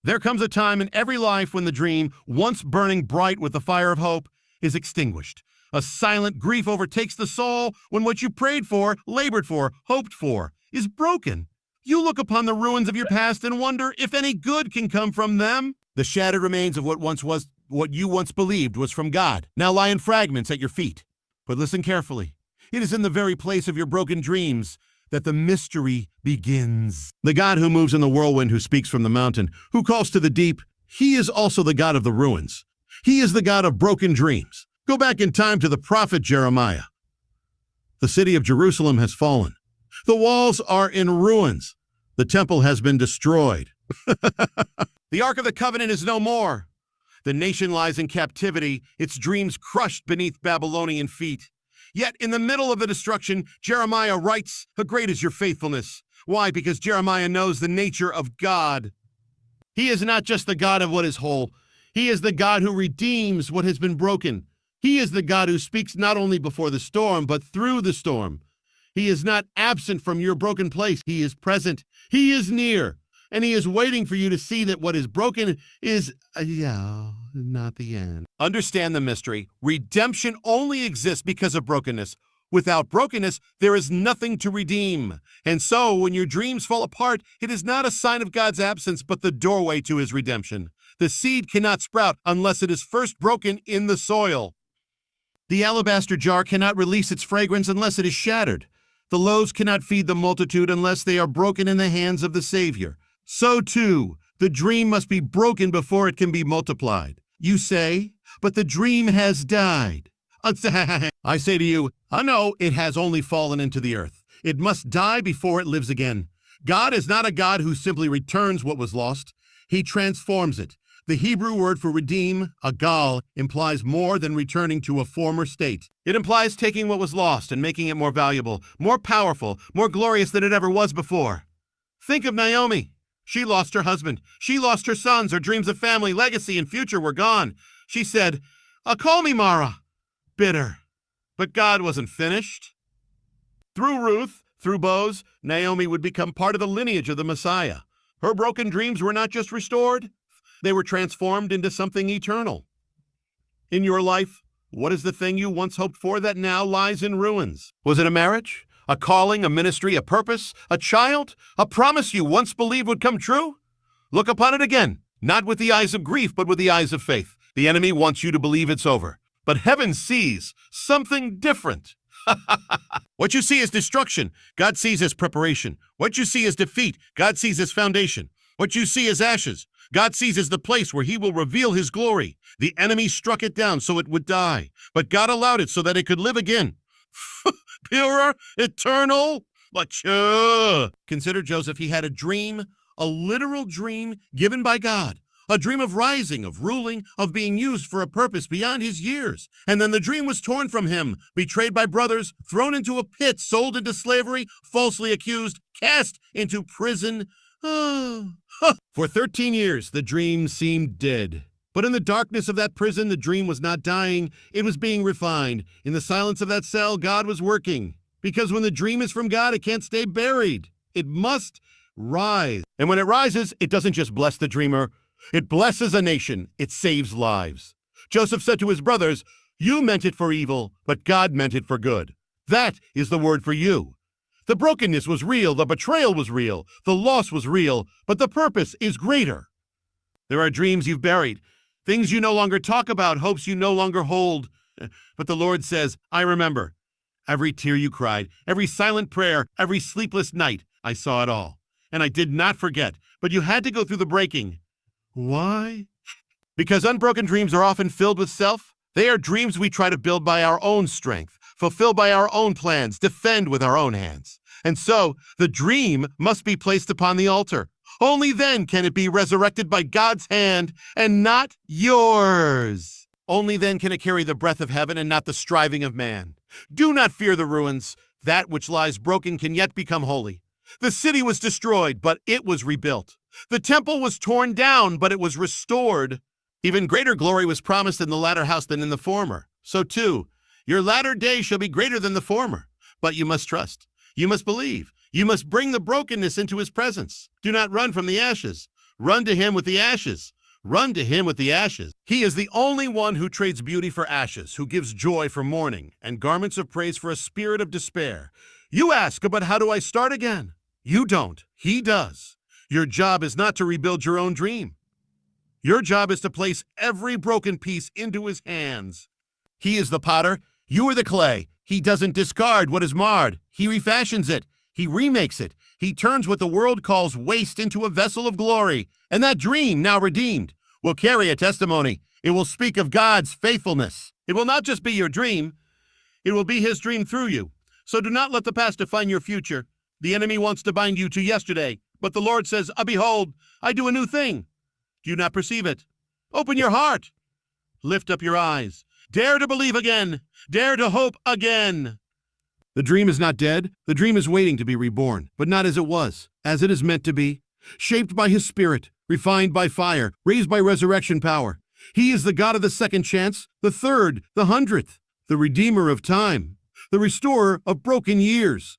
There comes a time in every life when the dream, once burning bright with the fire of hope, is extinguished. A silent grief overtakes the soul when what you prayed for, labored for, hoped for, is broken. You look upon the ruins of your past and wonder if any good can come from them. The shattered remains of what you once believed was from God, now lie in fragments at your feet. But listen carefully. It is in the very place of your broken dreams that the mystery begins. The God who moves in the whirlwind, who speaks from the mountain, who calls to the deep, he is also the God of the ruins. He is the God of broken dreams. Go back in time to the prophet Jeremiah. The city of Jerusalem has fallen. The walls are in ruins. The temple has been destroyed. The Ark of the Covenant is no more. The nation lies in captivity, its dreams crushed beneath Babylonian feet. Yet in the middle of the destruction, Jeremiah writes, "Great is your faithfulness." Why? Because Jeremiah knows the nature of God. He is not just the God of what is whole. He is the God who redeems what has been broken. He is the God who speaks not only before the storm, but through the storm. He is not absent from your broken place. He is present. He is near. And he is waiting for you to see that what is broken is, not the end. Understand the mystery. Redemption only exists because of brokenness. Without brokenness, there is nothing to redeem. And so, when your dreams fall apart, it is not a sign of God's absence, but the doorway to his redemption. The seed cannot sprout unless it is first broken in the soil. The alabaster jar cannot release its fragrance unless it is shattered. The loaves cannot feed the multitude unless they are broken in the hands of the Savior. So too, the dream must be broken before it can be multiplied. You say, but the dream has died. I say to you, no, it has only fallen into the earth. It must die before it lives again. God is not a God who simply returns what was lost. He transforms it. The Hebrew word for redeem, agal, implies more than returning to a former state. It implies taking what was lost and making it more valuable, more powerful, more glorious than it ever was before. Think of Naomi. She lost her husband. She lost her sons. Her dreams of family, legacy, and future were gone. She said, call me Mara. Bitter. But God wasn't finished. Through Ruth, through Boaz, Naomi would become part of the lineage of the Messiah. Her broken dreams were not just restored, they were transformed into something eternal. In your life, what is the thing you once hoped for that now lies in ruins? Was it a marriage? A calling, a ministry, a purpose, a child, a promise you once believed would come true? Look upon it again, not with the eyes of grief, but with the eyes of faith. The enemy wants you to believe it's over, but heaven sees something different. What you see is destruction. God sees as preparation. What you see is defeat. God sees as foundation. What you see as ashes. God sees as the place where he will reveal his glory. The enemy struck it down so it would die, but God allowed it so that it could live again. Purer, eternal, mature. Consider Joseph. He had a dream, a literal dream given by God, a dream of rising, of ruling, of being used for a purpose beyond his years. And then the dream was torn from him, betrayed by brothers, thrown into a pit, sold into slavery, falsely accused, cast into prison. For 13 years, the dream seemed dead. But in the darkness of that prison, the dream was not dying. It was being refined. In the silence of that cell, God was working. Because when the dream is from God, it can't stay buried. It must rise. And when it rises, it doesn't just bless the dreamer. It blesses a nation. It saves lives. Joseph said to his brothers, "You meant it for evil, but God meant it for good." That is the word for you. The brokenness was real. The betrayal was real. The loss was real. But the purpose is greater. There are dreams you've buried. Things you no longer talk about, hopes you no longer hold. But the Lord says, I remember. Every tear you cried, every silent prayer, every sleepless night, I saw it all. And I did not forget, but you had to go through the breaking. Why? Because unbroken dreams are often filled with self. They are dreams we try to build by our own strength, fulfill by our own plans, defend with our own hands. And so, the dream must be placed upon the altar. Only then can it be resurrected by God's hand and not yours. Only then can it carry the breath of heaven and not the striving of man. Do not fear the ruins. That which lies broken can yet become holy. The city was destroyed, but it was rebuilt. The temple was torn down, but it was restored. Even greater glory was promised in the latter house than in the former. So too, your latter day shall be greater than the former. But you must trust. You must believe. You must bring the brokenness into his presence. Do not run from the ashes. Run to him with the ashes. Run to him with the ashes. He is the only one who trades beauty for ashes, who gives joy for mourning, and garments of praise for a spirit of despair. You ask, but how do I start again? You don't. He does. Your job is not to rebuild your own dream. Your job is to place every broken piece into his hands. He is the potter. You are the clay. He doesn't discard what is marred. He refashions it. He remakes it. He turns what the world calls waste into a vessel of glory. And that dream, now redeemed, will carry a testimony. It will speak of God's faithfulness. It will not just be your dream. It will be his dream through you. So do not let the past define your future. The enemy wants to bind you to yesterday. But the Lord says, behold, I do a new thing. Do you not perceive it? Open your heart. Lift up your eyes. Dare to believe again. Dare to hope again. The dream is not dead. The dream is waiting to be reborn, but not as it was, as it is meant to be, shaped by his spirit, refined by fire, raised by resurrection power. He is the God of the second chance, the third, the 100th, the redeemer of time, the restorer of broken years,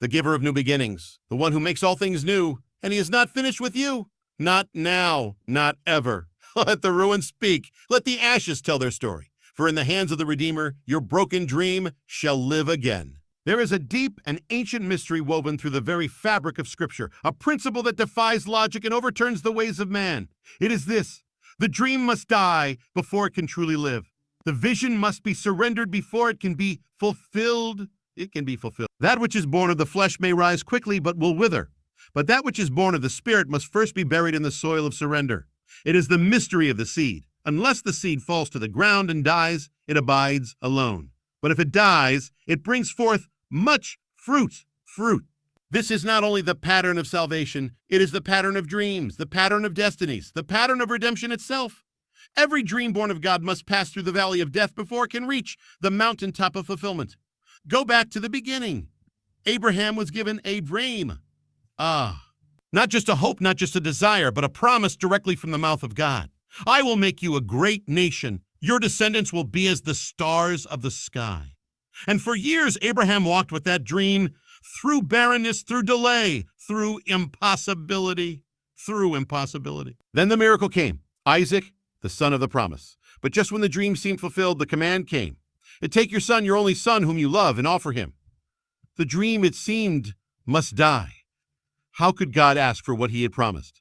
the giver of new beginnings, the one who makes all things new, and he is not finished with you. Not now, not ever. Let the ruins speak. Let the ashes tell their story. For in the hands of the Redeemer, your broken dream shall live again. There is a deep and ancient mystery woven through the very fabric of Scripture, a principle that defies logic and overturns the ways of man. It is this: the dream must die before it can truly live. The vision must be surrendered before it can be fulfilled. It can be fulfilled. That which is born of the flesh may rise quickly, but will wither. But that which is born of the Spirit must first be buried in the soil of surrender. It is the mystery of the seed. Unless the seed falls to the ground and dies, it abides alone. But if it dies, it brings forth much fruit. This is not only the pattern of salvation, it is the pattern of dreams, the pattern of destinies, the pattern of redemption itself. Every dream born of God must pass through the valley of death before it can reach the mountaintop of fulfillment. Go back to the beginning. Abraham was given a dream. Not just a hope, not just a desire, but a promise directly from the mouth of God. I will make you a great nation. Your descendants will be as the stars of the sky. And for years, Abraham walked with that dream through barrenness, through delay, through impossibility. Then the miracle came, Isaac, the son of the promise. But just when the dream seemed fulfilled, the command came. Take your son, your only son, whom you love, and offer him. The dream, it seemed, must die. How could God ask for what he had promised?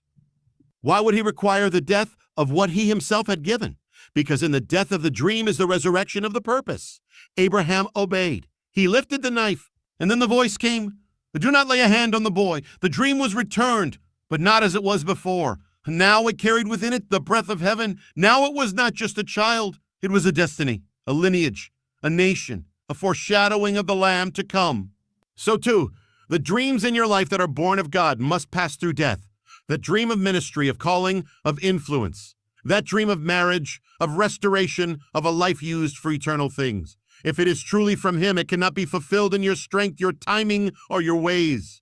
Why would he require the death of what he himself had given? Because in the death of the dream is the resurrection of the purpose. Abraham obeyed. He lifted the knife, and then the voice came, do not lay a hand on the boy. The dream was returned, but not as it was before. Now it carried within it the breath of heaven. Now it was not just a child. It was a destiny, a lineage, a nation, a foreshadowing of the Lamb to come. So too, the dreams in your life that are born of God must pass through death. The dream of ministry, of calling, of influence. That dream of marriage, of restoration, of a life used for eternal things. If it is truly from him, it cannot be fulfilled in your strength, your timing, or your ways.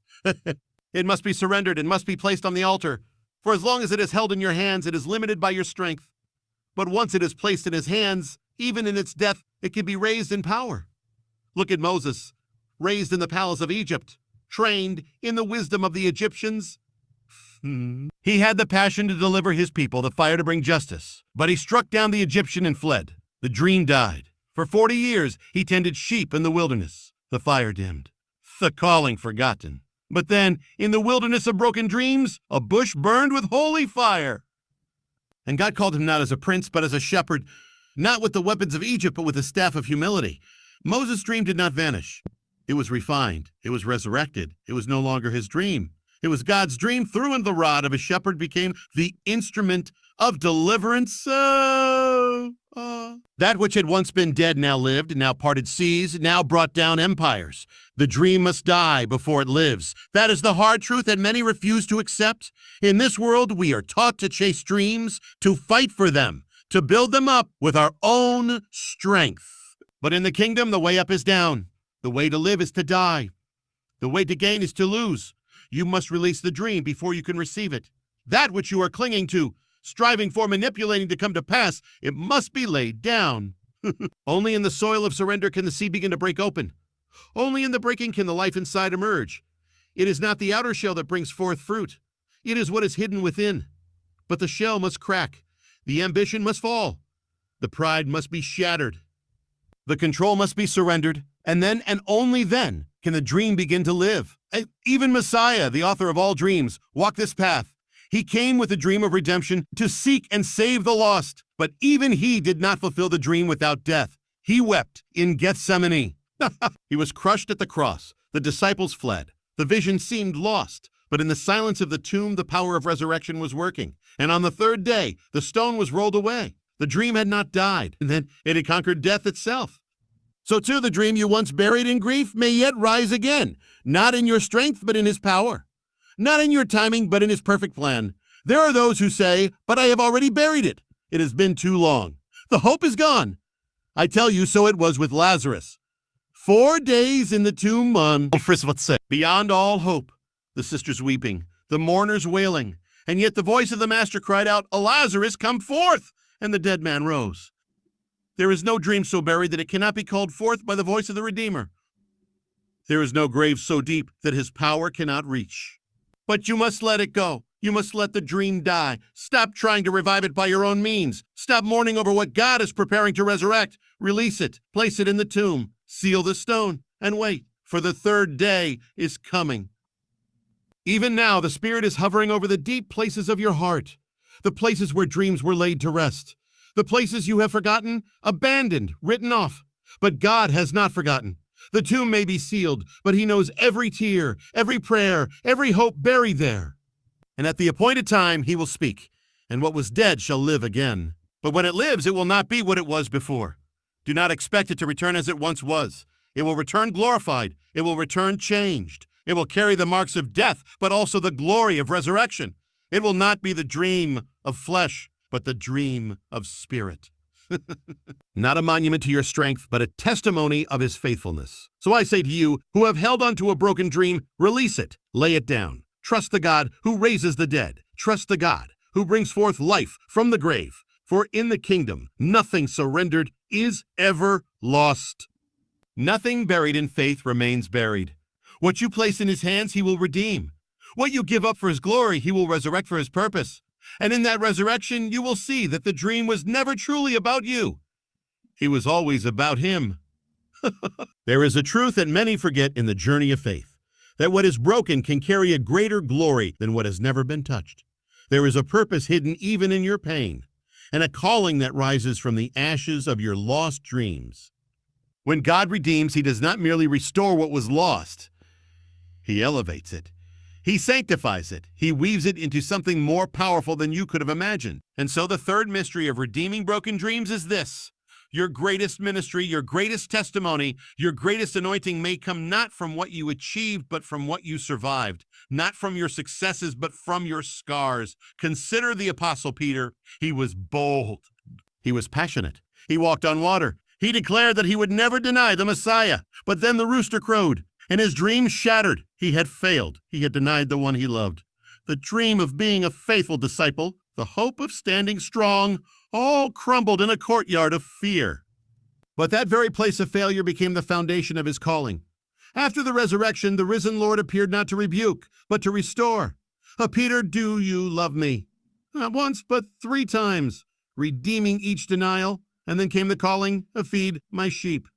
It must be surrendered. It must be placed on the altar. For as long as it is held in your hands, it is limited by your strength. But once it is placed in his hands, even in its death, it can be raised in power. Look at Moses, raised in the palace of Egypt, trained in the wisdom of the Egyptians. He had the passion to deliver his people, the fire to bring justice. But he struck down the Egyptian and fled. The dream died. For 40 years, he tended sheep in the wilderness. The fire dimmed. The calling forgotten. But then, in the wilderness of broken dreams, a bush burned with holy fire. And God called him not as a prince, but as a shepherd, not with the weapons of Egypt, but with the staff of humility. Moses' dream did not vanish. It was refined. It was resurrected. It was no longer his dream. It was God's dream through and the rod of a shepherd became the instrument of deliverance. That which had once been dead now lived, now parted seas, now brought down empires. The dream must die before it lives. That is the hard truth that many refuse to accept. In this world, we are taught to chase dreams, to fight for them, to build them up with our own strength. But in the kingdom, the way up is down. The way to live is to die. The way to gain is to lose. You must release the dream before you can receive it. That which you are clinging to, striving for, manipulating to come to pass, it must be laid down. Only in the soil of surrender can the seed begin to break open. Only in the breaking can the life inside emerge. It is not the outer shell that brings forth fruit. It is what is hidden within. But the shell must crack. The ambition must fall. The pride must be shattered. The control must be surrendered, and then and only then can the dream begin to live. Even Messiah, the author of all dreams, walked this path. He came with the dream of redemption to seek and save the lost, but even he did not fulfill the dream without death. He wept in Gethsemane. He was crushed at the cross. The disciples fled. The vision seemed lost, but in the silence of the tomb, the power of resurrection was working. And on the third day, the stone was rolled away. The dream had not died, and then it had conquered death itself. So too, the dream you once buried in grief may yet rise again, not in your strength, but in his power. Not in your timing, but in his perfect plan. There are those who say, but I have already buried it. It has been too long. The hope is gone. I tell you, so it was with Lazarus. 4 days in the tomb beyond all hope. The sisters weeping, the mourners wailing, and yet the voice of the Master cried out, Lazarus, come forth! And the dead man rose. There is no dream so buried that it cannot be called forth by the voice of the Redeemer. There is no grave so deep that his power cannot reach. But you must let it go. You must let the dream die. Stop trying to revive it by your own means. Stop mourning over what God is preparing to resurrect. Release it, place it in the tomb, seal the stone, and wait, for the third day is coming. Even now, the Spirit is hovering over the deep places of your heart, the places where dreams were laid to rest, the places you have forgotten, abandoned, written off. But God has not forgotten. The tomb may be sealed, but he knows every tear, every prayer, every hope buried there. And at the appointed time he will speak, and what was dead shall live again. But when it lives, it will not be what it was before. Do not expect it to return as it once was. It will return glorified. It will return changed. It will carry the marks of death, but also the glory of resurrection. It will not be the dream of flesh, but the dream of spirit. Not a monument to your strength, but a testimony of his faithfulness. So I say to you, who have held on to a broken dream, release it, lay it down. Trust the God who raises the dead. Trust the God who brings forth life from the grave. For in the kingdom, nothing surrendered is ever lost. Nothing buried in faith remains buried. What you place in his hands, he will redeem. What you give up for his glory, he will resurrect for his purpose. And in that resurrection, you will see that the dream was never truly about you. It was always about him. There is a truth that many forget in the journey of faith, that what is broken can carry a greater glory than what has never been touched. There is a purpose hidden even in your pain, and a calling that rises from the ashes of your lost dreams. When God redeems, he does not merely restore what was lost. He elevates it. He sanctifies it. He weaves it into something more powerful than you could have imagined. And so the third mystery of redeeming broken dreams is this. Your greatest ministry, your greatest testimony, your greatest anointing may come not from what you achieved, but from what you survived. Not from your successes, but from your scars. Consider the Apostle Peter. He was bold. He was passionate. He walked on water. He declared that he would never deny the Messiah. But then the rooster crowed, and his dream shattered. He had failed. He had denied the one he loved. The dream of being a faithful disciple, the hope of standing strong, all crumbled in a courtyard of fear. But that very place of failure became the foundation of his calling. After the resurrection, the risen Lord appeared not to rebuke, but to restore. Peter, do you love me? Not once, but 3 times, redeeming each denial. And then came the calling, feed my sheep.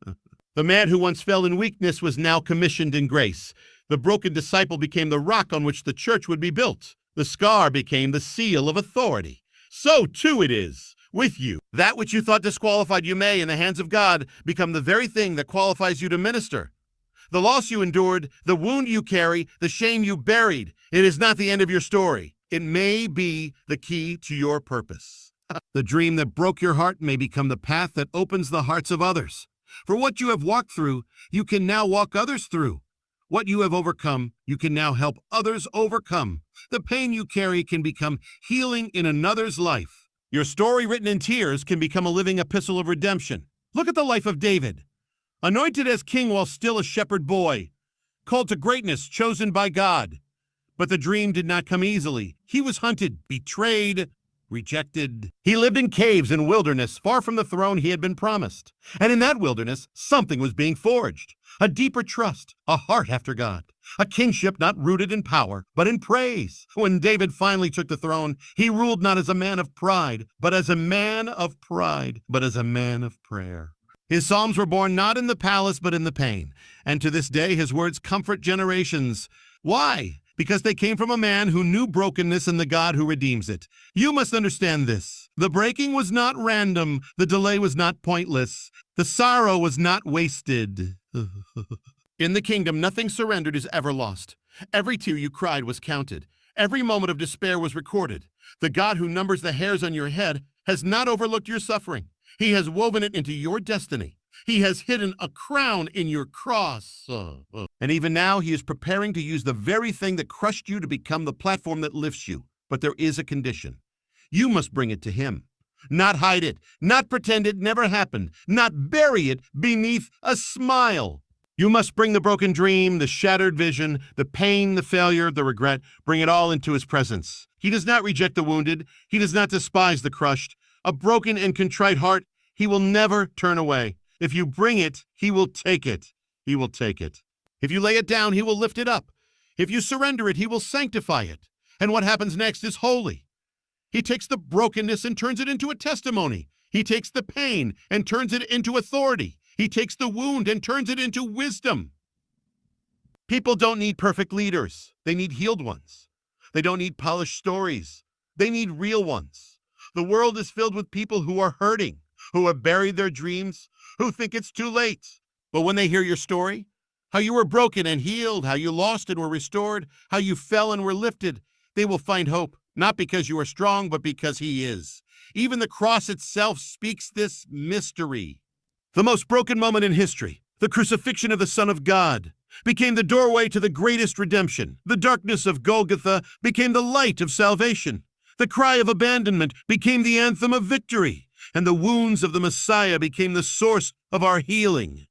The man who once fell in weakness was now commissioned in grace. The broken disciple became the rock on which the church would be built. The scar became the seal of authority. So too it is with you. That which you thought disqualified you may, in the hands of God, become the very thing that qualifies you to minister. The loss you endured, the wound you carry, the shame you buried, it is not the end of your story. It may be the key to your purpose. The dream that broke your heart may become the path that opens the hearts of others. For what you have walked through, you can now walk others through. What you have overcome, you can now help others overcome. The pain you carry can become healing in another's life. Your story written in tears can become a living epistle of redemption. Look at the life of David. Anointed as king while still a shepherd boy. Called to greatness, chosen by God. But the dream did not come easily. He was hunted, betrayed, rejected. He lived in caves and wilderness, far from the throne he had been promised. And in that wilderness, something was being forged. A deeper trust, a heart after God, a kingship not rooted in power, but in praise. When David finally took the throne, he ruled not as a man of pride, but as a man of prayer. His psalms were born not in the palace, but in the pain. And to this day, his words comfort generations. Why? Because they came from a man who knew brokenness and the God who redeems it. You must understand this. The breaking was not random. The delay was not pointless. The sorrow was not wasted. In the kingdom, nothing surrendered is ever lost. Every tear you cried was counted. Every moment of despair was recorded. The God who numbers the hairs on your head has not overlooked your suffering. He has woven it into your destiny. He has hidden a crown in your cross. And even now, he is preparing to use the very thing that crushed you to become the platform that lifts you. But there is a condition. You must bring it to him. Not hide it, not pretend it never happened, not bury it beneath a smile. You must bring the broken dream, the shattered vision, the pain, the failure, the regret, bring it all into his presence. He does not reject the wounded. He does not despise the crushed. A broken and contrite heart, he will never turn away. If you bring it, he will take it. He will take it. If you lay it down, he will lift it up. If you surrender it, he will sanctify it. And what happens next is holy. He takes the brokenness and turns it into a testimony. He takes the pain and turns it into authority. He takes the wound and turns it into wisdom. People don't need perfect leaders. They need healed ones. They don't need polished stories. They need real ones. The world is filled with people who are hurting, who have buried their dreams, who think it's too late. But when they hear your story, how you were broken and healed, how you lost and were restored, how you fell and were lifted, they will find hope, not because you are strong, but because he is. Even the cross itself speaks this mystery. The most broken moment in history, the crucifixion of the Son of God, became the doorway to the greatest redemption. The darkness of Golgotha became the light of salvation. The cry of abandonment became the anthem of victory. And the wounds of the Messiah became the source of our healing.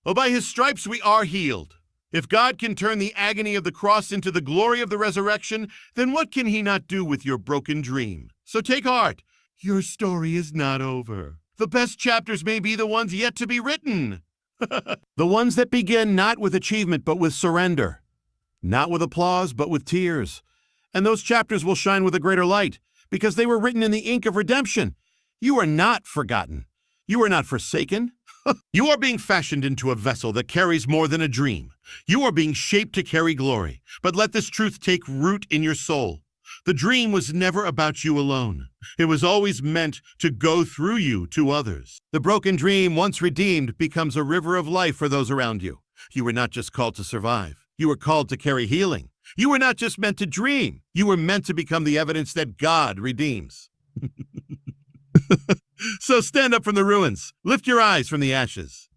Oh, by his stripes we are healed. If God can turn the agony of the cross into the glory of the resurrection, then what can he not do with your broken dream? So take heart. Your story is not over. The best chapters may be the ones yet to be written. The ones that begin not with achievement, but with surrender. Not with applause, but with tears. And those chapters will shine with a greater light, because they were written in the ink of redemption. You are not forgotten. You are not forsaken. You are being fashioned into a vessel that carries more than a dream. You are being shaped to carry glory. But let this truth take root in your soul. The dream was never about you alone. It was always meant to go through you to others. The broken dream, once redeemed, becomes a river of life for those around you. You were not just called to survive. You were called to carry healing. You were not just meant to dream. You were meant to become the evidence that God redeems. So stand up from the ruins. Lift your eyes from the ashes.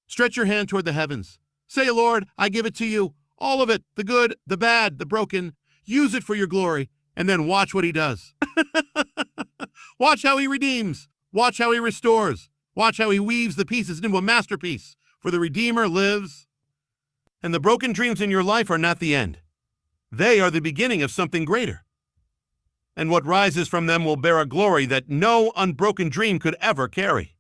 Stretch your hand toward the heavens. Say, Lord, I give it to you. All of it, the good, the bad, the broken. Use it for your glory, and then watch what he does. Watch how he redeems. Watch how he restores. Watch how he weaves the pieces into a masterpiece. For the Redeemer lives. And the broken dreams in your life are not the end. They are the beginning of something greater. And what rises from them will bear a glory that no unbroken dream could ever carry.